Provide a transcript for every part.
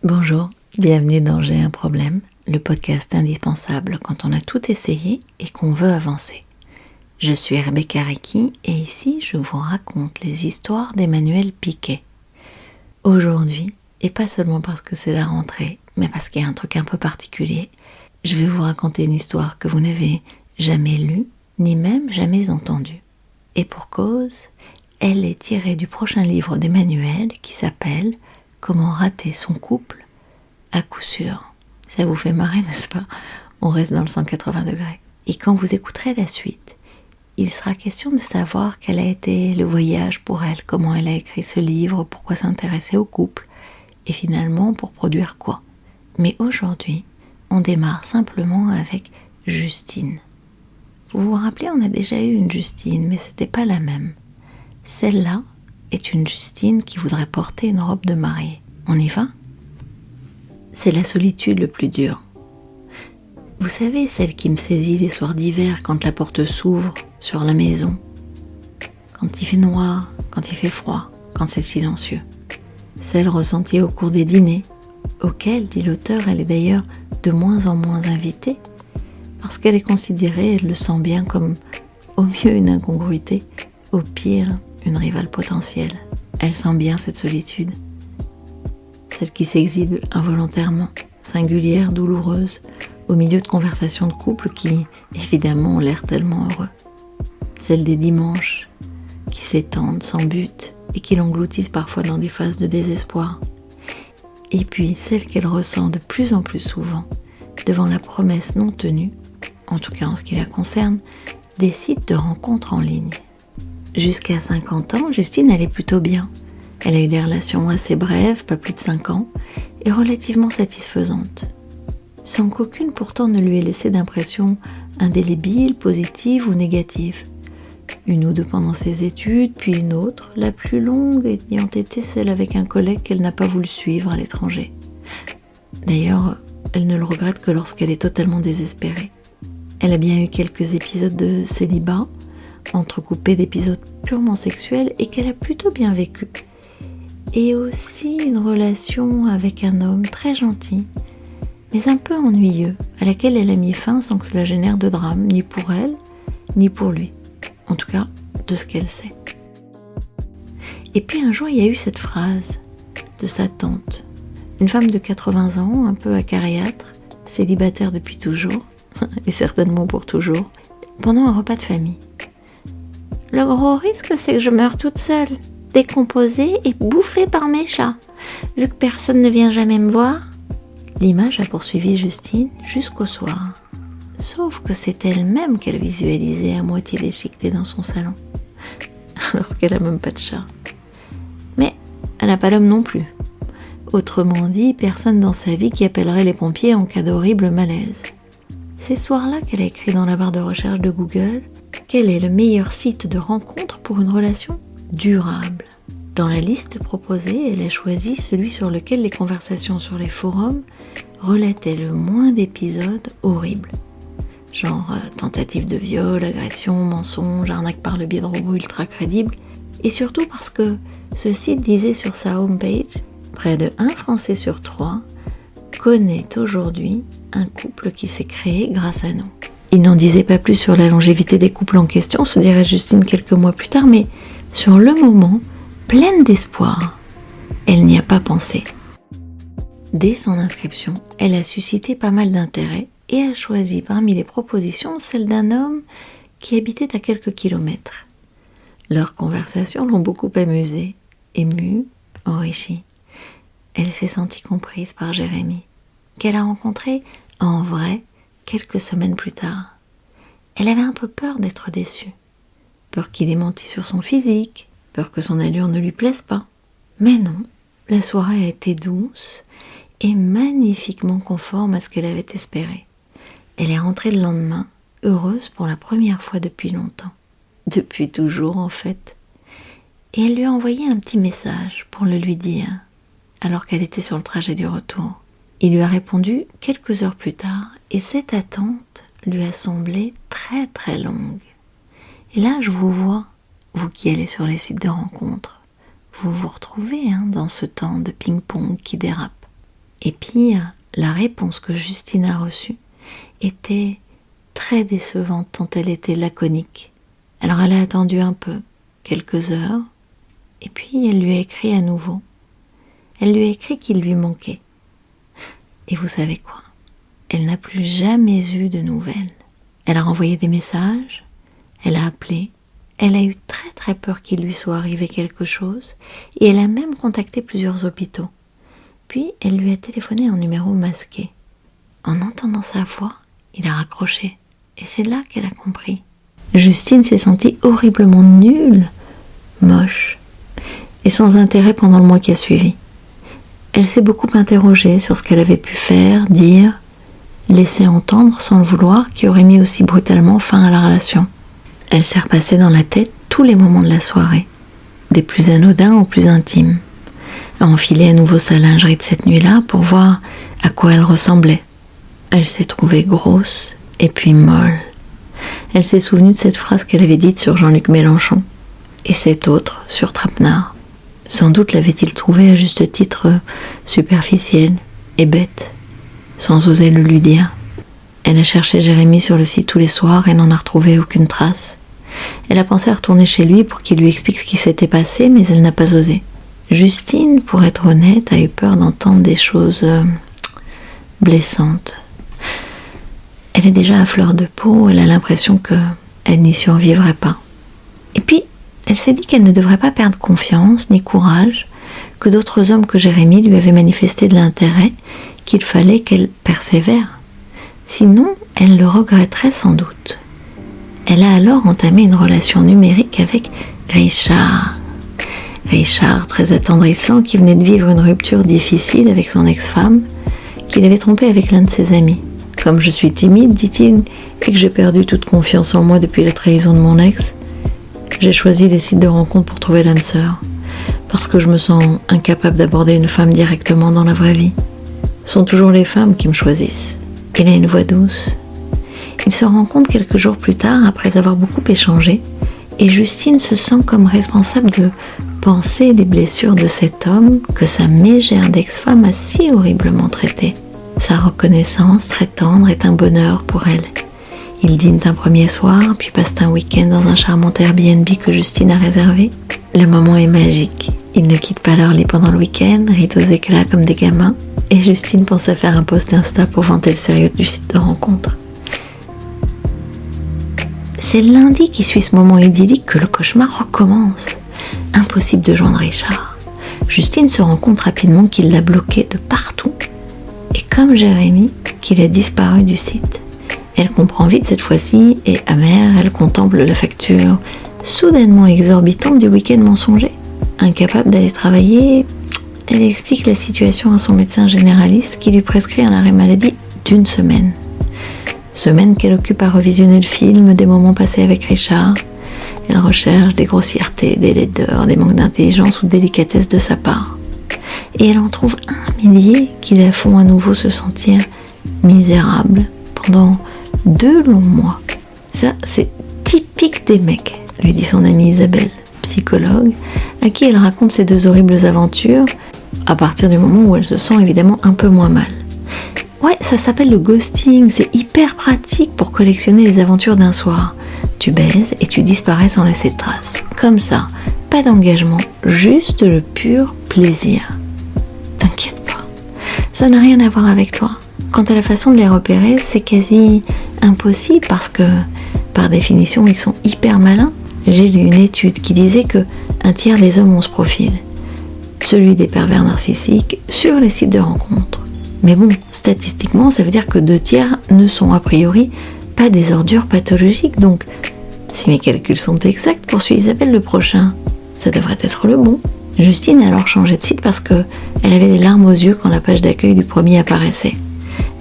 Bonjour, bienvenue dans J'ai un problème, le podcast indispensable quand on a tout essayé et qu'on veut avancer. Je suis Rebecca Recchi et ici je vous raconte les histoires d'Emmanuel Piquet. Aujourd'hui, et pas seulement parce que c'est la rentrée, mais parce qu'il y a un truc un peu particulier, je vais vous raconter une histoire que vous n'avez jamais lue, ni même jamais entendue. Et pour cause, elle est tirée du prochain livre d'Emmanuel qui s'appelle « Comment rater son couple à coup sûr ». Ça vous fait marrer, n'est-ce pas ? On reste dans le 180 degrés. Et quand vous écouterez la suite, il sera question de savoir quel a été le voyage pour elle, comment elle a écrit ce livre, pourquoi s'intéresser au couple, et finalement pour produire quoi. Mais aujourd'hui, on démarre simplement avec Justine. Vous vous rappelez, on a déjà eu une Justine, mais c'était pas la même. Celle-là est une Justine qui voudrait porter une robe de mariée. On y va ? C'est la solitude le plus dur. Vous savez, celle qui me saisit les soirs d'hiver quand la porte s'ouvre sur la maison, quand il fait noir, quand il fait froid, quand c'est silencieux. Celle ressentie au cours des dîners, auxquels, dit l'auteur, elle est d'ailleurs de moins en moins invitée, parce qu'elle est considérée, elle le sent bien, comme au mieux une incongruité, au pire une rivale potentielle. Elle sent bien cette solitude, celle qui s'exhibe involontairement, singulière, douloureuse, au milieu de conversations de couple qui, évidemment, ont l'air tellement heureux. Celle des dimanches, qui s'étendent sans but et qui l'engloutissent parfois dans des phases de désespoir. Et puis celle qu'elle ressent de plus en plus souvent, devant la promesse non tenue, en tout cas en ce qui la concerne, des sites de rencontres en ligne. Jusqu'à 50 ans, Justine allait plutôt bien. Elle a eu des relations assez brèves, pas plus de 5 ans, et relativement satisfaisantes. Sans qu'aucune pourtant ne lui ait laissé d'impression indélébile, positive ou négative. Une ou deux pendant ses études, puis une autre, la plus longue ayant été celle avec un collègue qu'elle n'a pas voulu suivre à l'étranger. D'ailleurs, elle ne le regrette que lorsqu'elle est totalement désespérée. Elle a bien eu quelques épisodes de célibat, entrecoupés d'épisodes purement sexuels et qu'elle a plutôt bien vécu. Et aussi une relation avec un homme très gentil, mais un peu ennuyeux, à laquelle elle a mis fin sans que cela génère de drame, ni pour elle, ni pour lui. En tout cas, de ce qu'elle sait. Et puis un jour, il y a eu cette phrase de sa tante, une femme de 80 ans, un peu acariâtre, célibataire depuis toujours, et certainement pour toujours, pendant un repas de famille. Le gros risque, c'est que je meure toute seule, décomposée et bouffée par mes chats, vu que personne ne vient jamais me voir. L'image a poursuivi Justine jusqu'au soir. Sauf que c'est elle-même qu'elle visualisait à moitié déchiquetée dans son salon, alors qu'elle n'a même pas de chat. Mais elle n'a pas d'homme non plus. Autrement dit, personne dans sa vie qui appellerait les pompiers en cas d'horrible malaise. C'est ce soir-là qu'elle a écrit dans la barre de recherche de Google quel est le meilleur site de rencontre pour une relation durable. Dans la liste proposée, elle a choisi celui sur lequel les conversations sur les forums relataient le moins d'épisodes horribles. Genre tentative de viol, agression, mensonge, arnaque par le biais de robots ultra crédibles. Et surtout parce que ce site disait sur sa homepage, près de 1 Français sur 3 connaît aujourd'hui un couple qui s'est créé grâce à nous. Il n'en disait pas plus sur la longévité des couples en question, se dirait Justine quelques mois plus tard, mais sur le moment, pleine d'espoir, elle n'y a pas pensé. Dès son inscription, elle a suscité pas mal d'intérêt et a choisi parmi les propositions celle d'un homme qui habitait à quelques kilomètres. Leurs conversations l'ont beaucoup amusée, émue, enrichie. Elle s'est sentie comprise par Jérémy, qu'elle a rencontré en vrai quelques semaines plus tard. Elle avait un peu peur d'être déçue. Peur qu'il ait menti sur son physique, peur que son allure ne lui plaise pas. Mais non, la soirée a été douce et magnifiquement conforme à ce qu'elle avait espéré. Elle est rentrée le lendemain, heureuse pour la première fois depuis longtemps. Depuis toujours, en fait. Et elle lui a envoyé un petit message pour le lui dire, alors qu'elle était sur le trajet du retour. Il lui a répondu quelques heures plus tard, et cette attente lui a semblé très très longue. Et là, je vous vois, vous qui allez sur les sites de rencontres, vous vous retrouvez dans ce temps de ping-pong qui dérape. Et pire, la réponse que Justine a reçue était très décevante tant elle était laconique. Alors elle a attendu un peu, quelques heures, et puis elle lui a écrit à nouveau. Elle lui a écrit qu'il lui manquait. Et vous savez quoi ? Elle n'a plus jamais eu de nouvelles. Elle a renvoyé des messages, elle a appelé, elle a eu très très peur qu'il lui soit arrivé quelque chose, et elle a même contacté plusieurs hôpitaux. Puis elle lui a téléphoné en numéro masqué. En entendant sa voix, il a raccroché, et c'est là qu'elle a compris. Justine s'est sentie horriblement nulle, moche, et sans intérêt pendant le mois qui a suivi. Elle s'est beaucoup interrogée sur ce qu'elle avait pu faire, dire, laisser entendre sans le vouloir, qui aurait mis aussi brutalement fin à la relation. Elle s'est repassée dans la tête tous les moments de la soirée, des plus anodins aux plus intimes, a enfilé à nouveau sa lingerie de cette nuit-là pour voir à quoi elle ressemblait. Elle s'est trouvée grosse et puis molle. Elle s'est souvenue de cette phrase qu'elle avait dite sur Jean-Luc Mélenchon, et cette autre sur Trapenard. Sans doute l'avait-il trouvée à juste titre superficielle et bête, sans oser le lui dire. Elle a cherché Jérémy sur le site tous les soirs et n'en a retrouvé aucune trace. Elle a pensé à retourner chez lui pour qu'il lui explique ce qui s'était passé, mais elle n'a pas osé. Justine, pour être honnête, a eu peur d'entendre des choses blessantes. Elle est déjà à fleur de peau, elle a l'impression qu'elle n'y survivrait pas. Et puis, elle s'est dit qu'elle ne devrait pas perdre confiance ni courage, que d'autres hommes que Jérémy lui avaient manifesté de l'intérêt, qu'il fallait qu'elle persévère. Sinon, elle le regretterait sans doute. Elle a alors entamé une relation numérique avec Richard. Richard, très attendrissant, qui venait de vivre une rupture difficile avec son ex-femme, qu'il avait trompée avec l'un de ses amis. Comme je suis timide, dit-il, et que j'ai perdu toute confiance en moi depuis la trahison de mon ex, j'ai choisi les sites de rencontres pour trouver l'âme sœur, parce que je me sens incapable d'aborder une femme directement dans la vraie vie. Ce sont toujours les femmes qui me choisissent. Il a une voix douce. Ils se rencontrent quelques jours plus tard, après avoir beaucoup échangé, et Justine se sent comme responsable de penser des blessures de cet homme que sa mégère d'ex-femme a si horriblement traité. Sa reconnaissance très tendre est un bonheur pour elle. Ils dînent un premier soir, puis passent un week-end dans un charmant Airbnb que Justine a réservé. Le moment est magique. Ils ne quittent pas leur lit pendant le week-end, rient aux éclats comme des gamins, et Justine pense à faire un post Insta pour vanter le sérieux du site de rencontre. C'est le lundi qui suit ce moment idyllique que le cauchemar recommence. Impossible de joindre Richard. Justine se rend compte rapidement qu'il l'a bloqué de partout, et comme Jérémy, qu'il a disparu du site. Elle comprend vite cette fois-ci, et amère, elle contemple la facture soudainement exorbitante du week-end mensonger. Incapable d'aller travailler, elle explique la situation à son médecin généraliste qui lui prescrit un arrêt maladie d'1 semaine. Semaine qu'elle occupe à revisionner le film des moments passés avec Richard. Elle recherche des grossièretés, des laideurs, des manques d'intelligence ou de délicatesse de sa part. Et elle en trouve un millier qui la font à nouveau se sentir misérable pendant 2 longs mois. Ça, c'est typique des mecs, lui dit son amie Isabelle, psychologue, à qui elle raconte ces 2 horribles aventures à partir du moment où elle se sent évidemment un peu moins mal. Ouais, ça s'appelle le ghosting, c'est hyper pratique pour collectionner les aventures d'un soir. Tu baises et tu disparais sans laisser de traces. Comme ça, pas d'engagement, juste le pur plaisir. T'inquiète pas, ça n'a rien à voir avec toi. Quant à la façon de les repérer, c'est quasi impossible parce que, par définition, ils sont hyper malins. J'ai lu une étude qui disait que 1/3 des hommes ont ce profil, celui des pervers narcissiques, sur les sites de rencontres. Mais bon, statistiquement, ça veut dire que 2/3 ne sont a priori pas des ordures pathologiques. Donc, si mes calculs sont exacts, poursuit Isabelle, le prochain, ça devrait être le bon. Justine a alors changé de site parce qu'elle avait les larmes aux yeux quand la page d'accueil du premier apparaissait.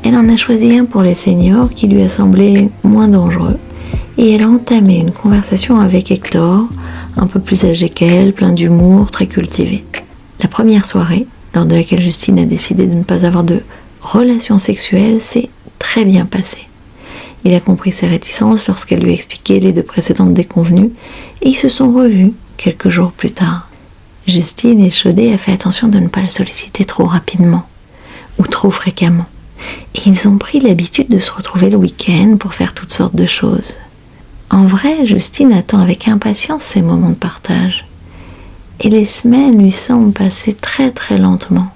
Elle en a choisi un pour les seniors qui lui a semblé moins dangereux. Et elle a entamé une conversation avec Hector, un peu plus âgé qu'elle, plein d'humour, très cultivé. La première soirée, lors de laquelle Justine a décidé de ne pas avoir de relations sexuelles, s'est très bien passée. Il a compris ses réticences lorsqu'elle lui a expliqué les 2 précédentes déconvenues, et ils se sont revus quelques jours plus tard. Justine, échaudée, a fait attention de ne pas le solliciter trop rapidement. ou trop fréquemment. Et ils ont pris l'habitude de se retrouver le week-end pour faire toutes sortes de choses. En vrai, Justine attend avec impatience ces moments de partage. Et les semaines lui semblent passer très très lentement.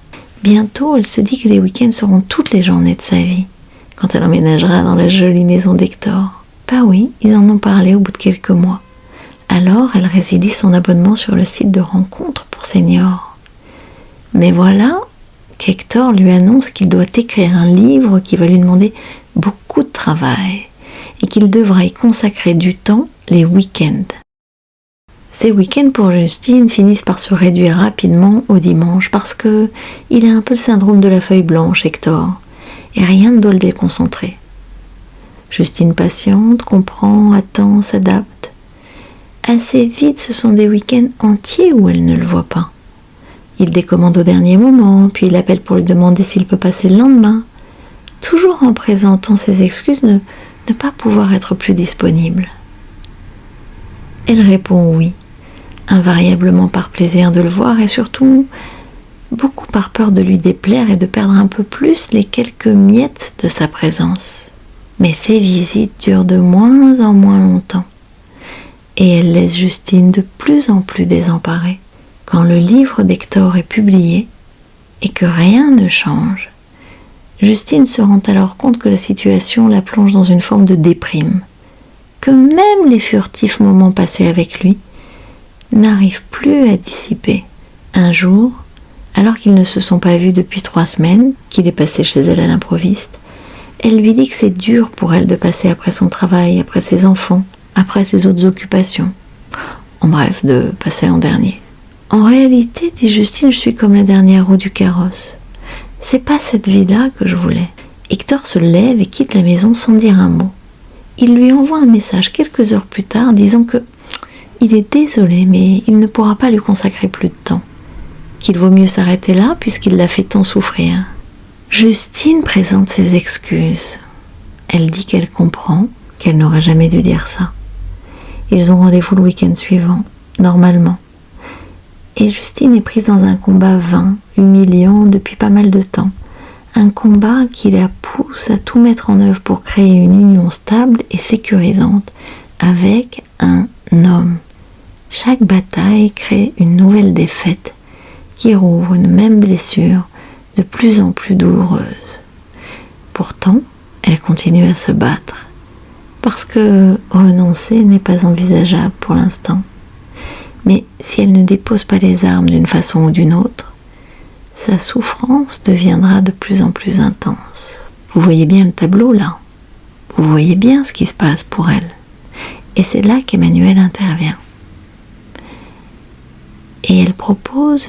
Bientôt, elle se dit que les week-ends seront toutes les journées de sa vie, quand elle emménagera dans la jolie maison d'Hector. Bah oui, ils en ont parlé au bout de quelques mois. Alors, elle résilie son abonnement sur le site de rencontres pour seniors. Mais voilà qu'Hector lui annonce qu'il doit écrire un livre qui va lui demander beaucoup de travail et qu'il devra y consacrer du temps les week-ends. Ces week-ends pour Justine finissent par se réduire rapidement au dimanche parce que il a un peu le syndrome de la feuille blanche, Hector, et rien ne doit le déconcentrer. Justine patiente, comprend, attend, s'adapte. Assez vite, ce sont des week-ends entiers où elle ne le voit pas. Il décommande au dernier moment, puis il appelle pour lui demander s'il peut passer le lendemain, toujours en présentant ses excuses de ne pas pouvoir être plus disponible. Elle répond oui, invariablement par plaisir de le voir et surtout beaucoup par peur de lui déplaire et de perdre un peu plus les quelques miettes de sa présence. Mais ces visites durent de moins en moins longtemps et elle laisse Justine de plus en plus désemparée. Quand le livre d'Hector est publié et que rien ne change, Justine se rend alors compte que la situation la plonge dans une forme de déprime, que même les furtifs moments passés avec lui n'arrivent plus à dissiper. Un jour, alors qu'ils ne se sont pas vus depuis 3 semaines, qu'il est passé chez elle à l'improviste, elle lui dit que c'est dur pour elle de passer après son travail, après ses enfants, après ses autres occupations. En bref, de passer en dernier. En réalité, dit Justine, je suis comme la dernière roue du carrosse. C'est pas cette vie-là que je voulais. Hector se lève et quitte la maison sans dire un mot. Il lui envoie un message quelques heures plus tard disant que il est désolé, mais il ne pourra pas lui consacrer plus de temps. Qu'il vaut mieux s'arrêter là puisqu'il l'a fait tant souffrir. Justine présente ses excuses. Elle dit qu'elle comprend, qu'elle n'aurait jamais dû dire ça. Ils ont rendez-vous le week-end suivant, normalement. Et Justine est prise dans un combat vain, humiliant depuis pas mal de temps. Un combat qui la pousse à tout mettre en œuvre pour créer une union stable et sécurisante avec un homme. Chaque bataille crée une nouvelle défaite qui rouvre une même blessure de plus en plus douloureuse. Pourtant, elle continue à se battre parce que renoncer n'est pas envisageable pour l'instant. Mais si elle ne dépose pas les armes d'une façon ou d'une autre, sa souffrance deviendra de plus en plus intense. Vous voyez bien le tableau là. Vous voyez bien ce qui se passe pour elle. Et c'est là qu'Emmanuel intervient. Et elle propose,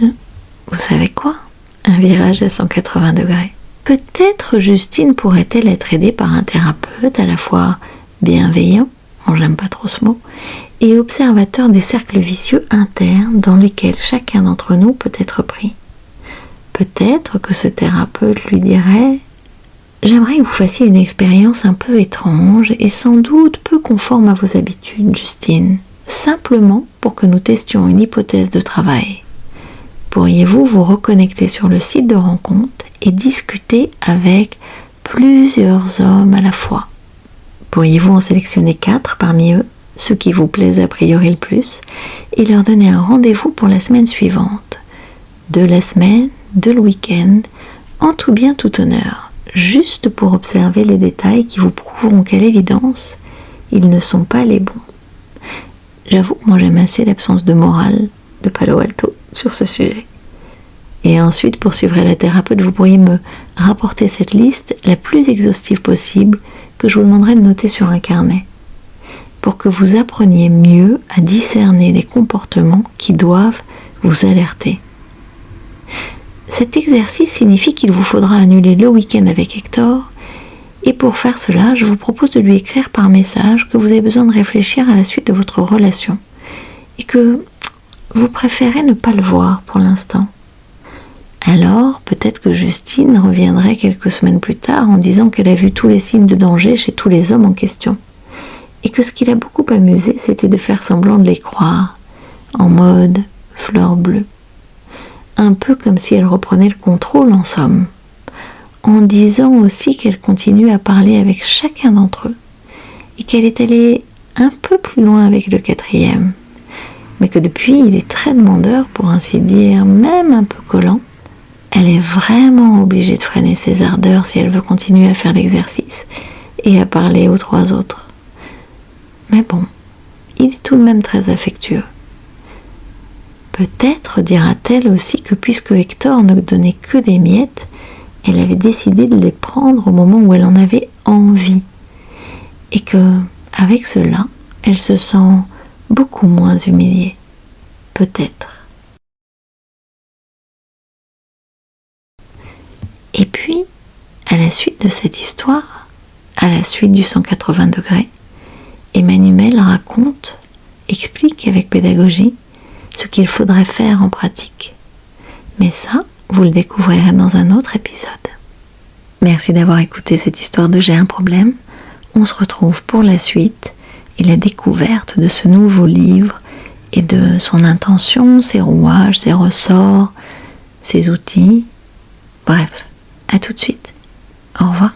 vous savez quoi? Un virage à 180 degrés. Peut-être Justine pourrait-elle être aidée par un thérapeute à la fois bienveillant, j'aime pas trop ce mot, et observateur des cercles vicieux internes dans lesquels chacun d'entre nous peut être pris. Peut-être que ce thérapeute lui dirait « J'aimerais que vous fassiez une expérience un peu étrange et sans doute peu conforme à vos habitudes, Justine, simplement pour que nous testions une hypothèse de travail. Pourriez-vous vous reconnecter sur le site de rencontre et discuter avec plusieurs hommes à la fois? Pourriez-vous en sélectionner 4 parmi eux, ceux qui vous plaisent a priori le plus, et leur donner un rendez-vous pour la semaine suivante, de la semaine, de le week-end, en tout bien tout honneur, juste pour observer les détails qui vous prouveront qu'à l'évidence, ils ne sont pas les bons. J'avoue que moi j'aime assez l'absence de morale de Palo Alto sur ce sujet. Et ensuite, poursuivrai la thérapeute, vous pourriez me rapporter cette liste la plus exhaustive possible que je vous demanderai de noter sur un carnet, pour que vous appreniez mieux à discerner les comportements qui doivent vous alerter. Cet exercice signifie qu'il vous faudra annuler le week-end avec Hector, et pour faire cela, je vous propose de lui écrire par message que vous avez besoin de réfléchir à la suite de votre relation, et que vous préférez ne pas le voir pour l'instant. Alors, peut-être que Justine reviendrait quelques semaines plus tard en disant qu'elle a vu tous les signes de danger chez tous les hommes en question. Et que ce qui l'a beaucoup amusé, c'était de faire semblant de les croire, en mode fleur bleue. Un peu comme si elle reprenait le contrôle en somme. en disant aussi qu'elle continue à parler avec chacun d'entre eux et qu'elle est allée un peu plus loin avec le quatrième, mais que depuis il est très demandeur, pour ainsi dire, même un peu collant. Elle est vraiment obligée de freiner ses ardeurs si elle veut continuer à faire l'exercice et à parler aux trois autres. Mais bon, il est tout de même très affectueux. Peut-être dira-t-elle aussi que puisque Hector ne donnait que des miettes, elle avait décidé de les prendre au moment où elle en avait envie. Et que, avec cela, elle se sent beaucoup moins humiliée. Peut-être. Et puis, à la suite de cette histoire, à la suite du 180 degrés, Emmanuel raconte, explique avec pédagogie ce qu'il faudrait faire en pratique. Mais ça, vous le découvrirez dans un autre épisode. Merci d'avoir écouté cette histoire de J'ai un problème. On se retrouve pour la suite et la découverte de ce nouveau livre et de son intention, ses rouages, ses ressorts, ses outils. Bref, à tout de suite. Au revoir.